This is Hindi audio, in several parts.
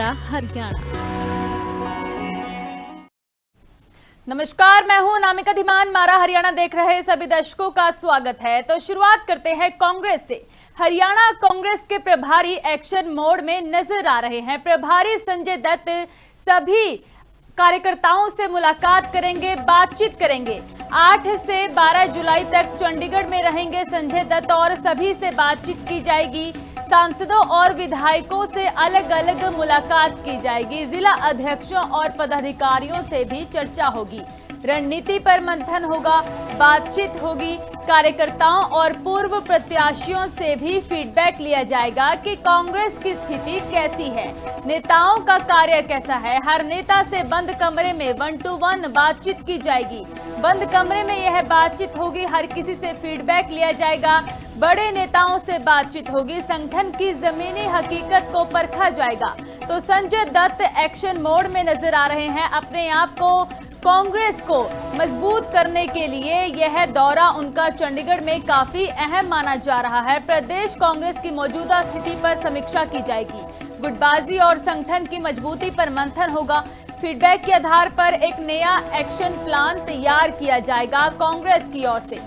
मारा हरियाणा। नमस्कार, मैं हूं अनामिका धीमान। मारा हरियाणा देख रहे सभी दर्शकों का स्वागत है। तो शुरुआत करते हैं कांग्रेस से। हरियाणा कांग्रेस के प्रभारी एक्शन मोड में नजर आ रहे हैं। प्रभारी संजय दत्त सभी कार्यकर्ताओं से मुलाकात करेंगे, बातचीत करेंगे। 8 से 12 जुलाई तक चंडीगढ़ में रहेंगे संजय दत्त और सभी से बातचीत की जाएगी। सांसदों और विधायकों से अलग अलग मुलाकात की जाएगी। जिला अध्यक्षों और पदाधिकारियों से भी चर्चा होगी। रणनीति पर मंथन होगा, बातचीत होगी। कार्यकर्ताओं और पूर्व प्रत्याशियों से भी फीडबैक लिया जाएगा कि कांग्रेस की स्थिति कैसी है, नेताओं का कार्य कैसा है। हर नेता से बंद कमरे में 1 to 1 बातचीत की जाएगी। बंद कमरे में यह बातचीत होगी, हर किसी से फीडबैक लिया जाएगा। बड़े नेताओं से बातचीत होगी, संगठन की जमीनी हकीकत को परखा जाएगा। तो संजय दत्त एक्शन मोड में नजर आ रहे हैं। अपने आप को, कांग्रेस को मजबूत करने के लिए यह दौरा उनका चंडीगढ़ में काफी अहम माना जा रहा है। प्रदेश कांग्रेस की मौजूदा स्थिति पर समीक्षा की जाएगी। गुटबाजी और संगठन की मजबूती पर मंथन होगा। फीडबैक के आधार पर एक नया एक्शन प्लान तैयार किया जाएगा कांग्रेस की ओर से।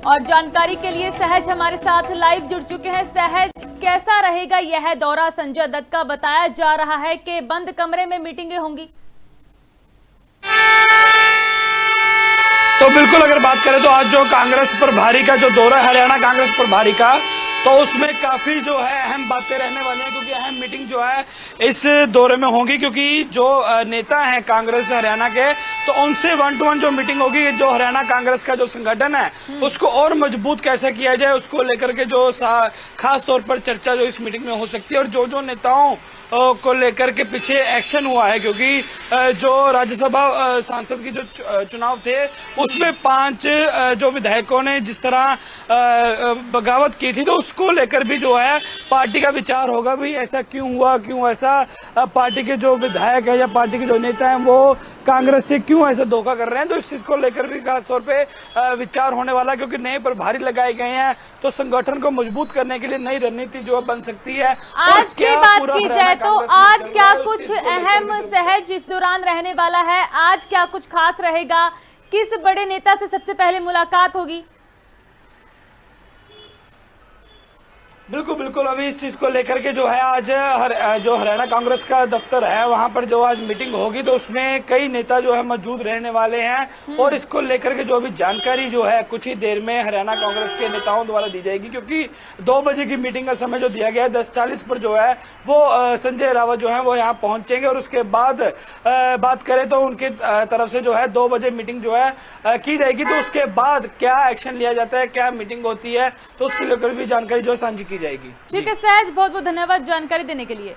और जानकारी के लिए सहज हमारे साथ लाइव जुड़ चुके हैं। सहज, कैसा रहेगा यह दौरा संजय दत्त का? बताया जा रहा है कि बंद कमरे में मीटिंगें होंगी। तो बिल्कुल अगर बात करें तो आज जो कांग्रेस प्रभारी का जो दौरा है, हरियाणा कांग्रेस प्रभारी का, तो उसमें काफी जो है अहम बातें रहने वाली हैं, क्योंकि अहम मीटिंग जो है इस दौरे में होगी। क्योंकि जो नेता हैं कांग्रेस हरियाणा के, तो उनसे 1 to 1 जो मीटिंग होगी, जो हरियाणा कांग्रेस का जो संगठन है उसको और मजबूत कैसे किया जाए, उसको लेकर के जो खास तौर पर चर्चा जो इस मीटिंग में हो सकती है। और जो जो नेताओं को लेकर के पीछे एक्शन हुआ है, क्योंकि जो राज्यसभा सांसद की जो चुनाव थे उसमें 5 जो विधायकों ने जिस तरह बगावत की थी, तो उसको लेकर भी जो है पार्टी का विचार होगा भी ऐसा क्यों हुआ, क्यों ऐसा पार्टी के जो विधायक है या पार्टी के जो नेता हैं वो कांग्रेस से क्यों ऐसा धोखा कर रहे हैं। तो इस चीज को लेकर भी खास तौर पे विचार होने वाला, क्योंकि नए प्रभारी लगाए गए हैं, तो संगठन को मजबूत करने के लिए नई रणनीति जो बन सकती है। आज की बात की जाए तो आज क्या कुछ अहम सहज इस दौरान रहने वाला है? आज क्या कुछ खास रहेगा? किस बड़े नेता से सबसे पहले मुलाकात होगी? बिल्कुल बिल्कुल, अभी इस चीज को लेकर के जो है आज जो हरियाणा कांग्रेस का दफ्तर है वहां पर जो आज मीटिंग होगी, तो उसमें कई नेता जो है मौजूद रहने वाले हैं। और इसको लेकर के जो अभी जानकारी जो है कुछ ही देर में हरियाणा कांग्रेस के नेताओं द्वारा दी जाएगी, क्योंकि 2 बजे की मीटिंग का समय जो दिया गया है 10:40 पर जो है वो संजय रावत जो है वो यहाँ पहुंचेंगे। और उसके बाद बात करें तो उनकी तरफ से जो है 2 बजे मीटिंग जो है की जाएगी। तो उसके बाद क्या एक्शन लिया जाता है, क्या मीटिंग होती है, तो उसके लेकर भी जानकारी जो साझी की जाएगी। ठीक है सहज, बहुत बहुत धन्यवाद जानकारी देने के लिए।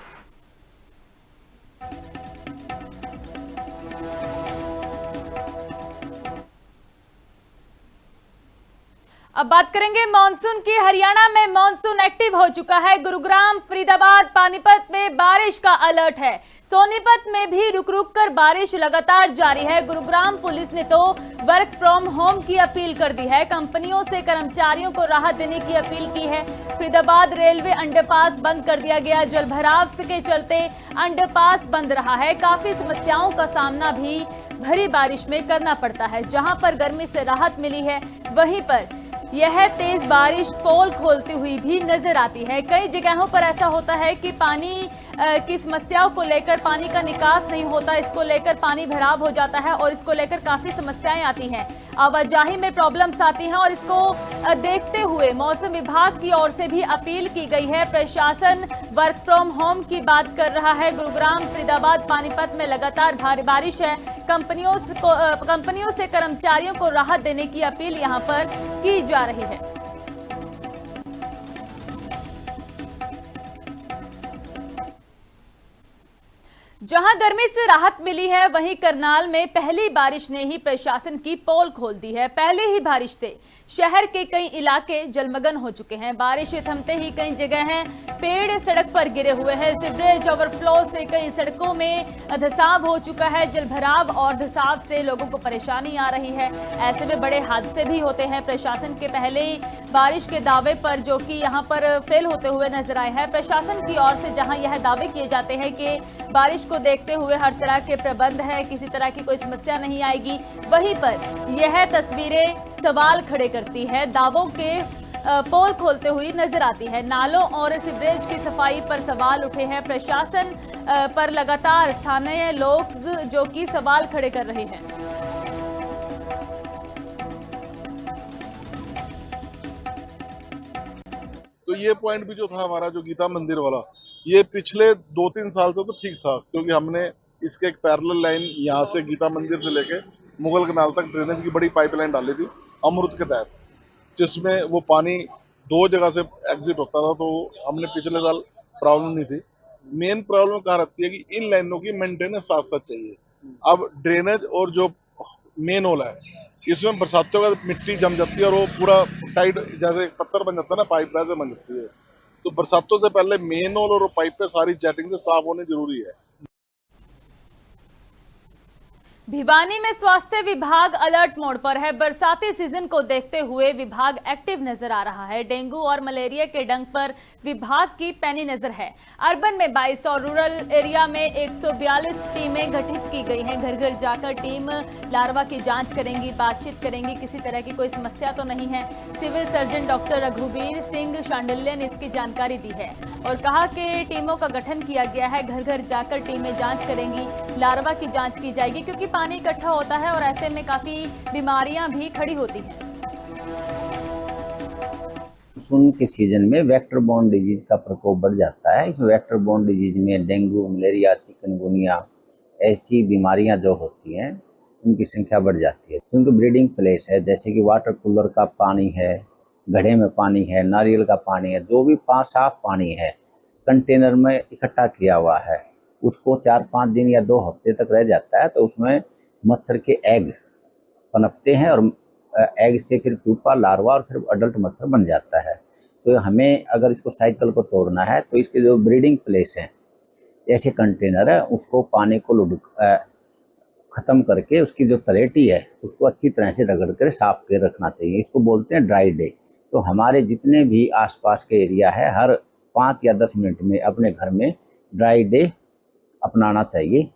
अब बात करेंगे मॉनसून की। हरियाणा में मॉनसून एक्टिव हो चुका है। गुरुग्राम, फरीदाबाद, पानीपत में बारिश का अलर्ट है। सोनीपत में भी रुक रुक कर बारिश लगातार जारी है। गुरुग्राम पुलिस ने तो वर्क फ्रॉम होम की अपील कर दी है। कंपनियों से कर्मचारियों को राहत देने की अपील की है। फरीदाबाद रेलवे अंडरपास बंद कर दिया गया। जलभराव के चलते अंडरपास बंद रहा है। काफी समस्याओं का सामना भी भरी बारिश में करना पड़ता है। जहां पर गर्मी से राहत मिली है, वहीं पर यह तेज बारिश पोल खोलती हुई भी नजर आती है। कई जगहों पर ऐसा होता है कि पानी की समस्याओं को लेकर पानी का निकास नहीं होता, इसको लेकर पानी भराव हो जाता है और इसको लेकर काफी समस्याएं आती हैं, आवाजाही में प्रॉब्लम्स आती हैं। और इसको देखते हुए मौसम विभाग की ओर से भी अपील की गई है। प्रशासन वर्क फ्रॉम होम की बात कर रहा है। गुरुग्राम, फरीदाबाद, पानीपत में लगातार भारी बारिश है। कंपनियों से कर्मचारियों को राहत देने की अपील यहां पर की जा रही है। जहां गर्मी से राहत मिली है, वहीं करनाल में पहली बारिश ने ही प्रशासन की पोल खोल दी है। पहले ही बारिश से शहर के कई इलाके जलमग्न हो चुके हैं। बारिश थमते ही कई जगह हैं पेड़ सड़क पर गिरे हुए हैं। सीवरेज ओवरफ्लो से कई सड़कों में धसाव हो चुका है। जलभराव और धसाव से लोगों को परेशानी आ रही है। ऐसे में बड़े हादसे भी होते हैं। प्रशासन के पहले ही बारिश के दावे पर जो कि यहां पर फेल होते हुए नजर आए हैं। प्रशासन की ओर से जहां यह दावे किए जाते हैं कि बारिश को देखते हुए हर तरह के प्रबंध है, किसी तरह की कोई समस्या नहीं आएगी, वहीं पर यह तस्वीरें सवाल खड़े करती है, दावों के पोल खोलते हुई नजर आती है। नालों और सीवरेज की सफाई पर सवाल उठे हैं। प्रशासन पर लगातार स्थानीय लोग जो कि सवाल खड़े कर रहे हैं। तो ये पॉइंट भी जो था हमारा, जो गीता मंदिर वाला, ये पिछले 2-3 साल से तो ठीक था, क्योंकि हमने इसके एक पैरेलल लाइन यहाँ से गीता मंदिर से लेके मुगल कनाल तक ड्रेनेज की बड़ी पाइपलाइन डाली थी अमृत के तहत, जिसमें वो पानी 2 जगह से एग्जिट होता था। तो हमने पिछले साल प्रॉब्लम नहीं थी। मेन प्रॉब्लम कहाँ रहती है कि इन लाइनों की मेंटेनेंस साथ साथ चाहिए। अब ड्रेनेज और जो मेन होल है, इसमें बरसातों का मिट्टी जम जाती है और वो पूरा टाइट, जैसे एक पत्थर बन जाता है ना, पाइप वैसे बन जाती है। तो बरसातों से पहले मेन होल और पाइप पे सारी जेटिंग से साफ होने जरूरी है। भिवानी में स्वास्थ्य विभाग अलर्ट मोड पर है। बरसाती सीजन को देखते हुए विभाग एक्टिव नजर आ रहा है। डेंगू और मलेरिया के डंक पर विभाग की पैनी नजर है। अर्बन में 22 और रूरल एरिया में 142 टीमें गठित की गई हैं। घर घर जाकर टीम लार्वा की जांच करेंगी, बातचीत करेंगी, किसी तरह की कोई समस्या तो नहीं है। सिविल सर्जन डॉक्टर रघुवीर सिंह शांडिल्य ने इसकी जानकारी दी है और कहा कि टीमों का गठन किया गया है। घर घर जाकर टीमें जांच करेंगी, लार्वा की जांच की जाएगी, क्योंकि पानी इकट्ठा होता है और ऐसे में काफी बीमारियां भी खड़ी होती हैं। मानसून के सीजन में वेक्टर बोर्न डिजीज का प्रकोप बढ़ जाता है। इस वेक्टर बोर्न डिजीज में डेंगू, मलेरिया, चिकनगुनिया ऐसी बीमारियां जो होती हैं, उनकी संख्या बढ़ जाती है। क्योंकि ब्रीडिंग प्लेस है, जैसे कि वाटर कूलर का पानी है, घड़े में पानी है, नारियल का पानी है, जो भी साफ पानी है कंटेनर में इकट्ठा किया हुआ है, उसको 4-5 दिन या 2 हफ्ते तक रह जाता है, तो उसमें मच्छर के एग पनपते हैं और एग से फिर प्यूपा, लार्वा और फिर अडल्ट मच्छर बन जाता है। तो हमें अगर इसको साइकिल को तोड़ना है, तो इसके जो ब्रीडिंग प्लेस हैं, ऐसे कंटेनर है, उसको पानी को ख़त्म करके उसकी जो तलेटी है उसको अच्छी तरह से रगड़ कर साफ कर रखना चाहिए। इसको बोलते हैं ड्राई डे। तो हमारे जितने भी आसपास के एरिया है, हर 5 या 10 मिनट में अपने घर में ड्राई डे अपनाना चाहिए।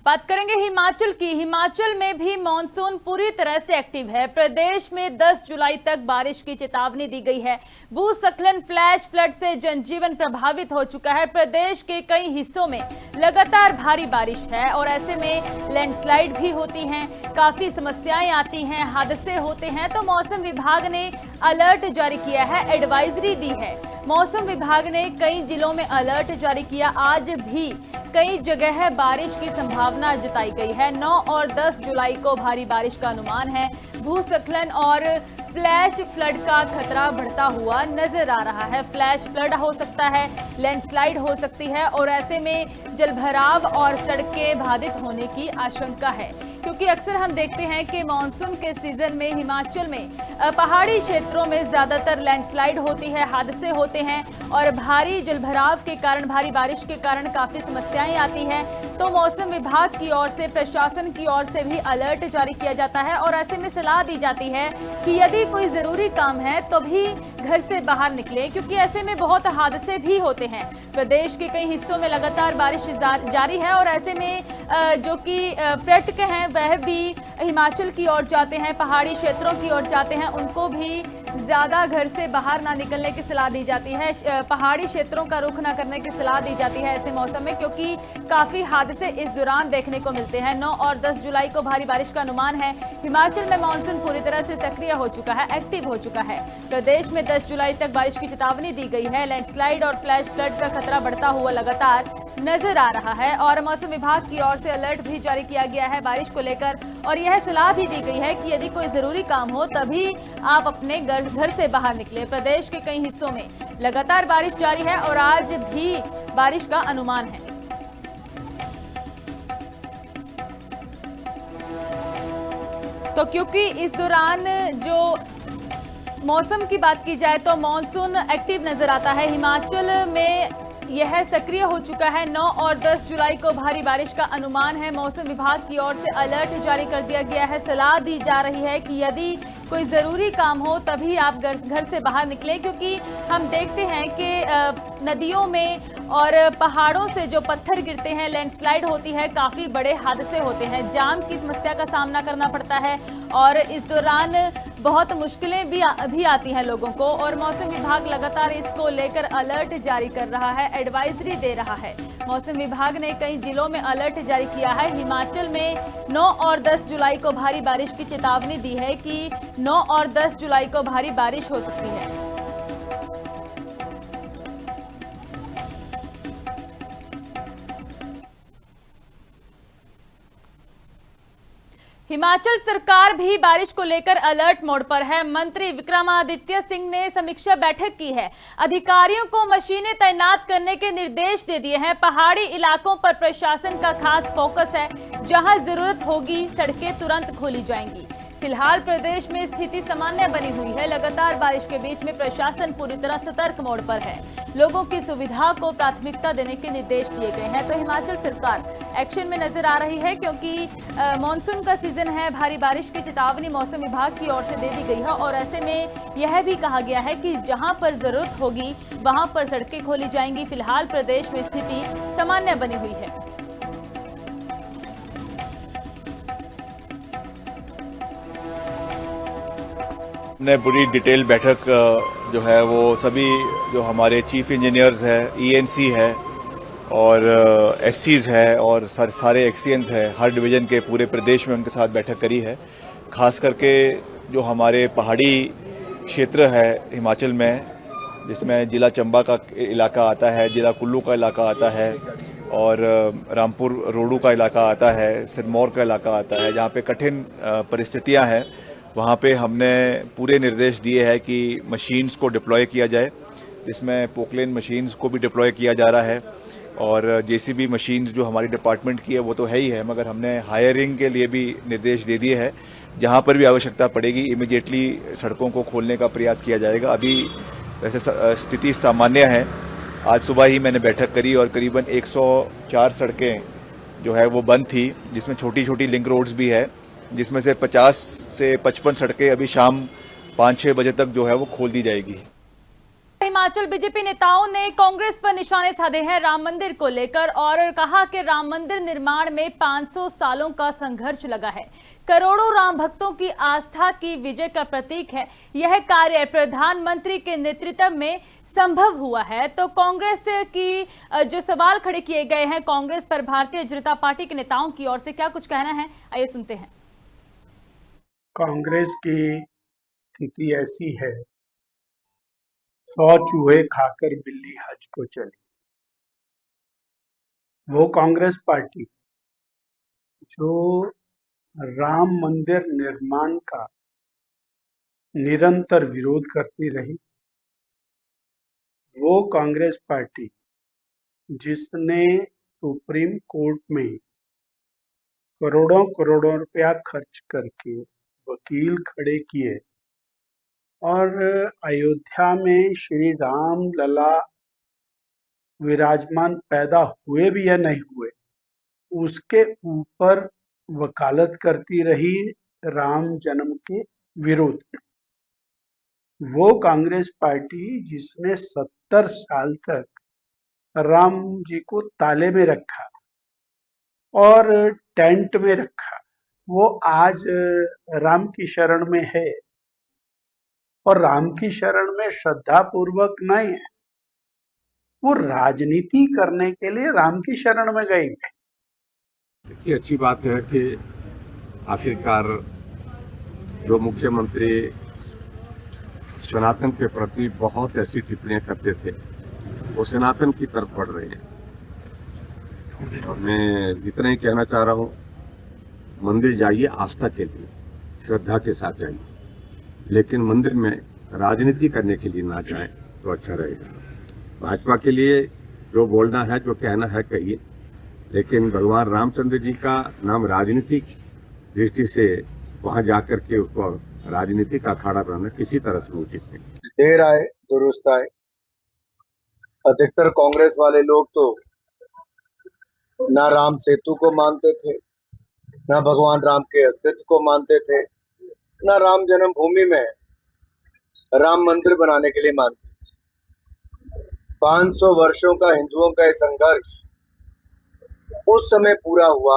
बात करेंगे हिमाचल की। हिमाचल में भी मॉनसून पूरी तरह से एक्टिव है। प्रदेश में 10 जुलाई तक बारिश की चेतावनी दी गई है। भूस्खलन, फ्लैश फ्लड से जनजीवन प्रभावित हो चुका है। प्रदेश के कई हिस्सों में लगातार भारी बारिश है और ऐसे में लैंडस्लाइड भी होती हैं, काफी समस्याएं आती हैं, हादसे होते हैं। तो मौसम विभाग ने अलर्ट जारी किया है, एडवाइजरी दी है। मौसम विभाग ने कई जिलों में अलर्ट जारी किया। आज भी कई जगह बारिश की संभावना जताई गई है। 9 और 10 जुलाई को भारी बारिश का अनुमान है। भूस्खलन और फ्लैश फ्लड का खतरा बढ़ता हुआ नजर आ रहा है। फ्लैश फ्लड हो सकता है, लैंडस्लाइड हो सकती है और ऐसे में जलभराव और सड़कें बाधित होने की आशंका है, क्योंकि अक्सर हम देखते हैं कि मानसून के सीजन में हिमाचल में पहाड़ी क्षेत्रों में ज्यादातर लैंडस्लाइड होती है, हादसे होते हैं और भारी जलभराव के कारण, भारी बारिश के कारण काफी समस्याएं आती हैं। तो मौसम विभाग की ओर से, प्रशासन की ओर से भी अलर्ट जारी किया जाता है और ऐसे में सलाह दी जाती है कि यदि कोई जरूरी काम है तो भी घर से बाहर निकले, क्योंकि ऐसे में बहुत हादसे भी होते हैं। प्रदेश के कई हिस्सों में लगातार बारिश जारी है और ऐसे में जो कि पर्यटक हैं वह भी हिमाचल की ओर जाते हैं, पहाड़ी क्षेत्रों की ओर जाते हैं, उनको भी ज्यादा घर से बाहर ना निकलने की सलाह दी जाती है। पहाड़ी क्षेत्रों का रुख ना करने की सलाह दी जाती है ऐसे मौसम में, क्योंकि काफी हादसे इस दौरान देखने को मिलते हैं। 9 और 10 जुलाई को भारी बारिश का अनुमान है। हिमाचल में मानसून पूरी तरह से सक्रिय हो चुका है, एक्टिव हो चुका है। प्रदेश में 10 जुलाई तक बारिश की चेतावनी दी गई है। लैंडस्लाइड और फ्लैश फ्लड का खतरा बढ़ता हुआ लगातार नजर आ रहा है और मौसम विभाग की ओर से अलर्ट भी जारी किया गया है बारिश को लेकर, और यह सलाह भी दी गई है कि यदि कोई जरूरी काम हो तभी आप अपने घर से बाहर निकले। प्रदेश के कई हिस्सों में लगातार बारिश जारी है और आज भी बारिश का अनुमान है। तो क्योंकि इस दौरान जो मौसम की बात की जाए तो मॉनसून एक्टिव नजर आता है। हिमाचल में यह सक्रिय हो चुका है। 9 और 10 जुलाई को भारी बारिश का अनुमान है। मौसम विभाग की ओर से अलर्ट जारी कर दिया गया है। सलाह दी जा रही है कि यदि कोई ज़रूरी काम हो तभी आप घर से बाहर निकलें, क्योंकि हम देखते हैं कि नदियों में और पहाड़ों से जो पत्थर गिरते हैं, लैंडस्लाइड होती है, काफ़ी बड़े हादसे होते हैं, जाम की समस्या का सामना करना पड़ता है और इस दौरान बहुत मुश्किलें भी आती हैं लोगों को। और मौसम विभाग लगातार इसको लेकर अलर्ट जारी कर रहा है, एडवाइजरी दे रहा है। मौसम विभाग ने कई जिलों में अलर्ट जारी किया है। हिमाचल में 9 और 10 जुलाई को भारी बारिश की चेतावनी दी है कि 9 और 10 जुलाई को भारी बारिश हो सकती है। हिमाचल सरकार भी बारिश को लेकर अलर्ट मोड पर है। मंत्री विक्रमादित्य सिंह ने समीक्षा बैठक की है। अधिकारियों को मशीनें तैनात करने के निर्देश दे दिए हैं। पहाड़ी इलाकों पर प्रशासन का खास फोकस है। जहां जरूरत होगी सड़कें तुरंत खोली जाएंगी। फिलहाल प्रदेश में स्थिति सामान्य बनी हुई है। लगातार बारिश के बीच में प्रशासन पूरी तरह सतर्क मोड पर है। लोगों की सुविधा को प्राथमिकता देने के निर्देश दिए गए हैं। तो हिमाचल सरकार एक्शन में नजर आ रही है, क्योंकि मॉनसून का सीजन है। भारी बारिश की चेतावनी मौसम विभाग की ओर से दे दी गई है और ऐसे में यह भी कहा गया है कि जहां पर जरूरत होगी वहां पर सड़कें खोली जाएंगी। फिलहाल प्रदेश में स्थिति सामान्य बनी हुई है। ने पूरी डिटेल बैठक जो है वो सभी जो हमारे चीफ इंजीनियर्स है, ईएनसी है और एससीज है और सारे एक्सीएंस है, हर डिवीजन के पूरे प्रदेश में उनके साथ बैठक करी है। खास करके जो हमारे पहाड़ी क्षेत्र है हिमाचल में, जिसमें जिला चंबा का इलाका आता है, जिला कुल्लू का इलाका आता है और रामपुर रोडू का इलाका आता है, सिरमौर का इलाका आता है, जहाँ पे कठिन परिस्थितियाँ हैं, वहाँ पे हमने पूरे निर्देश दिए हैं कि मशीन्स को डिप्लॉय किया जाए, जिसमें पोकलेन मशीन्स को भी डिप्लॉय किया जा रहा है और जेसीबी मशीन्स जो हमारी डिपार्टमेंट की है वो तो है ही है, मगर हमने हायरिंग के लिए भी निर्देश दे दिए हैं। जहाँ पर भी आवश्यकता पड़ेगी इमीडिएटली सड़कों को खोलने का प्रयास किया जाएगा। अभी वैसे स्थिति सामान्य है। आज सुबह ही मैंने बैठक करी और करीबन 104 सड़कें जो है वो बंद थी, जिसमें छोटी छोटी लिंक रोड्स भी है, जिसमें से 50 से 55 सड़कें अभी शाम 5-6 बजे तक जो है वो खोल दी जाएगी। हिमाचल बीजेपी नेताओं ने कांग्रेस पर निशाने साधे हैं राम मंदिर को लेकर और कहा कि राम मंदिर निर्माण में 500 सालों का संघर्ष लगा है। करोड़ों राम भक्तों की आस्था की विजय का प्रतीक है। यह कार्य प्रधानमंत्री के नेतृत्व में संभव हुआ है। तो कांग्रेस की जो सवाल खड़े किए गए हैं कांग्रेस पर भारतीय जनता पार्टी के नेताओं की ओर से, क्या कुछ कहना है, आइए सुनते हैं। कांग्रेस की स्थिति ऐसी है, 100 चूहे खाकर बिल्ली हज को चली। वो कांग्रेस पार्टी जो राम मंदिर निर्माण का निरंतर विरोध करती रही, वो कांग्रेस पार्टी जिसने सुप्रीम कोर्ट में करोड़ों करोड़ों रुपया खर्च करके वकील खड़े किए और अयोध्या में श्री राम लला विराजमान पैदा हुए भी या नहीं हुए, उसके ऊपर वकालत करती रही राम जन्म के विरोध में। वो कांग्रेस पार्टी जिसने 70 साल तक राम जी को ताले में रखा और टेंट में रखा, वो आज राम की शरण में है और राम की शरण में श्रद्धा पूर्वक नहीं है, वो राजनीति करने के लिए राम की शरण में गई है। देखिए, अच्छी बात है कि आखिरकार जो मुख्यमंत्री सनातन के प्रति बहुत ऐसी टिप्पणियां करते थे, वो सनातन की तरफ बढ़ रहे हैं। और मैं इतना ही कहना चाह रहा हूँ, मंदिर जाइए आस्था के लिए, श्रद्धा के साथ जाइए, लेकिन मंदिर में राजनीति करने के लिए ना जाएं तो अच्छा रहेगा। भाजपा के लिए जो बोलना है, जो कहना है कहिए, लेकिन भगवान रामचंद्र जी का नाम राजनीतिक दृष्टि से वहां जाकर के उसको राजनीति का अखाड़ा बनाना किसी तरह से उचित नहीं। देर आए दुरुस्त आए। अधिकतर कांग्रेस वाले लोग तो ना राम सेतु को मानते थे, ना भगवान राम के अस्तित्व को मानते थे, ना राम जन्मभूमि में राम मंदिर बनाने के लिए मानते थे। 500 वर्षों का हिंदुओं का ये संघर्ष उस समय पूरा हुआ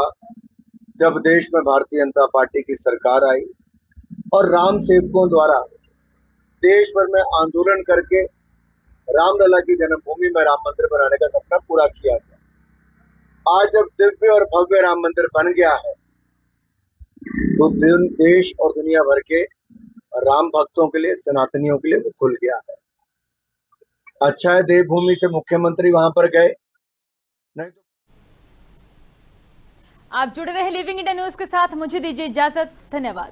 जब देश में भारतीय जनता पार्टी की सरकार आई और राम सेवकों द्वारा देश भर में आंदोलन करके रामलला की जन्मभूमि में राम मंदिर बनाने का सपना पूरा किया गया। आज जब दिव्य और भव्य राम मंदिर बन गया है तो देश और दुनिया भर के राम भक्तों के लिए, सनातनियों के लिए वो खुल गया है। अच्छा है देवभूमि से मुख्यमंत्री वहां पर गए, नहीं तो आप जुड़े रहे लिविंग इंडिया न्यूज के साथ। मुझे दीजिए इजाजत। धन्यवाद।